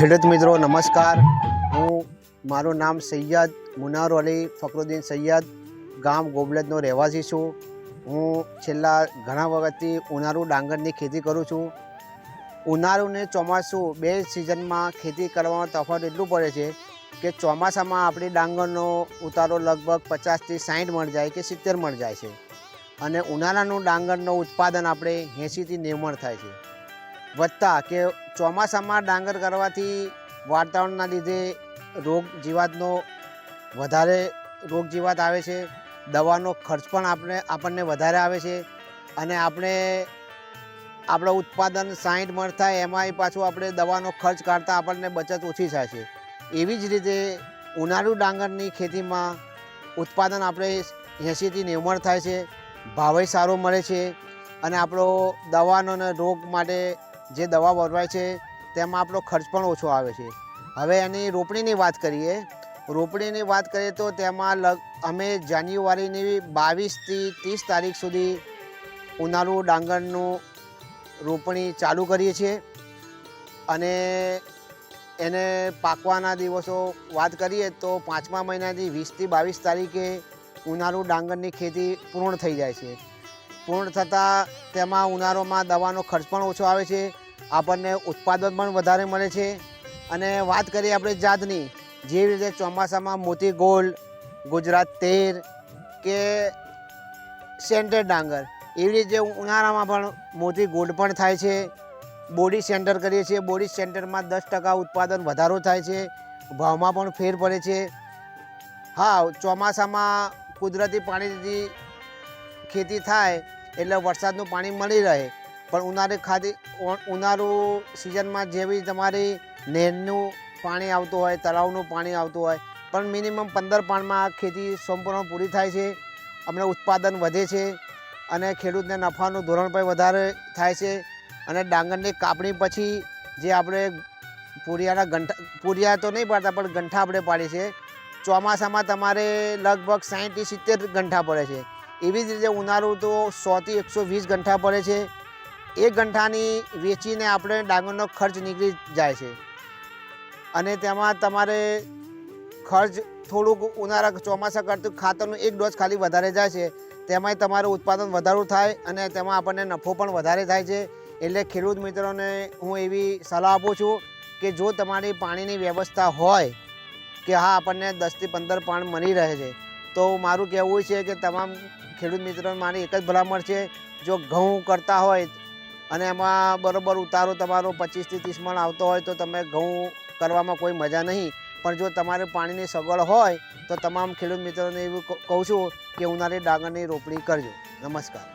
ખેડૂત મિત્રો નમસ્કાર। મારું નામ સૈયદ મુનાર અલી ફકરુદ્દીન સૈયદ, ગામ ગોબલદનો રહેવાસી છું। હું છેલ્લા ઘણા વખતથી ઉનાળુ ડાંગરની ખેતી કરું છું। ઉનાળુ ને ચોમાસું બે સિઝનમાં ખેતી કરવામાં તફાવત એટલું પડે છે કે ચોમાસામાં આપણી ડાંગરનો ઉતારો લગભગ 50 થી 60 મણ જાય કે 70 મણ જાય છે, અને ઉનાળાનું ડાંગરનું ઉત્પાદન આપણે 80 થી 90 મણ થાય છે। વધતા કે ચોમાસામાં ડાંગર કરવાથી વાતાવરણના લીધે રોગ જીવાતનો વધારે રોગ જીવાત આવે છે, દવાનો ખર્ચ પણ આપણને વધારે આવે છે, અને આપણું ઉત્પાદન 60 મણ થાય એમાંય પાછું આપણે દવાનો ખર્ચ કાઢતા આપણને બચત ઓછી થાય છે। એવી જ રીતે ઉનાળુ ડાંગરની ખેતીમાં ઉત્પાદન આપણે 80 થી 90 મણ થાય છે, ભાવે સારો મળે છે, અને આપણો દવાનો અને રોગ માટે જે દવા વપરાય છે તેમાં આપણો ખર્ચ પણ ઓછો આવે છે। હવે એની રોપણીની વાત કરીએ તો તેમાં અમે જાન્યુઆરીની 22 થી 30 તારીખ સુધી ઉનાળુ ડાંગરનું રોપણી ચાલુ કરીએ છીએ, અને એને પાકવાના દિવસો વાત કરીએ તો 5મા મહિનાથી 20 થી 22 તારીખે ઉનાળુ ડાંગરની ખેતી પૂર્ણ થઈ જાય છે। પૂર્ણ થતાં તેમાં ઉનાળામાં દવાનો ખર્ચ પણ ઓછો આવે છે, આપણને ઉત્પાદન પણ વધારે મળે છે। અને વાત કરીએ આપણે જાતની, જેવી રીતે ચોમાસામાં મોતી ગોલ્ડ, ગુજરાત 13 કે સેન્ટર ડાંગર, એવી રીતે ઉનાળામાં પણ મોતી ગોલ્ડ પણ થાય છે। બોડી સેન્ટર કરીએ છીએ, બોડી સેન્ટરમાં 10% ઉત્પાદન વધારો થાય છે, ભાવમાં પણ ફેર પડે છે। હા, ચોમાસામાં કુદરતી પાણીથી ખેતી થાય એટલે વરસાદનું પાણી મળી રહે, પણ ઉનાળુ સિઝનમાં જેવી તમારી નહેરનું પાણી આવતું હોય, તળાવનું પાણી આવતું હોય, પણ મિનિમમ 15 પાણીમાં ખેતી સંપૂર્ણ પૂરી થાય છે, અમને ઉત્પાદન વધે છે, અને ખેડૂતને નફાનું ધોરણ પણ વધારે થાય છે। અને ડાંગરની કાપણી પછી જે આપણે પૂરિયા તો નહીં પાડતા, પણ ગંઠા આપણે પાડીએ છીએ। ચોમાસામાં તમારે લગભગ 60 થી 70 ગંઠા પડે છે, એવી જ રીતે ઉનાળુ તો 100 થી 120 ગંઠા પડે છે। એ ગંઠાની વેચીને આપણે ડાંગરનો ખર્ચ નીકળી જાય છે, અને તેમાં તમારે ખર્ચ થોડુંક ચોમાસા કરતું ખાતરનું 1 ડોઝ ખાલી વધારે જાય છે, તેમાંય તમારું ઉત્પાદન વધારો થાય અને તેમાં આપણને નફો પણ વધારે થાય છે। એટલે ખેડૂત મિત્રોને હું એવી સલાહ આપું છું કે જો તમારી પાણીની વ્યવસ્થા હોય કે હા આપણને 10 થી 15 પાણ મળી રહે છે, તો મારું કહેવું છે કે તમામ ખેડૂત મિત્રોને મારી એક જ ભલામણ છે, જો ઘઉં કરતા હોય અને એમાં બરાબર ઉતારો તમારો 25 થી 30 મણ આવતો હોય તો તમે ઘઉં કરવામાં કોઈ મજા નહીં, પણ જો તમારે પાણીની સગવડ હોય તો તમામ ખેડૂત મિત્રોને એવું કહું છું કે ઉનાળે ડાંગરની રોપણી કરજો। નમસ્કાર।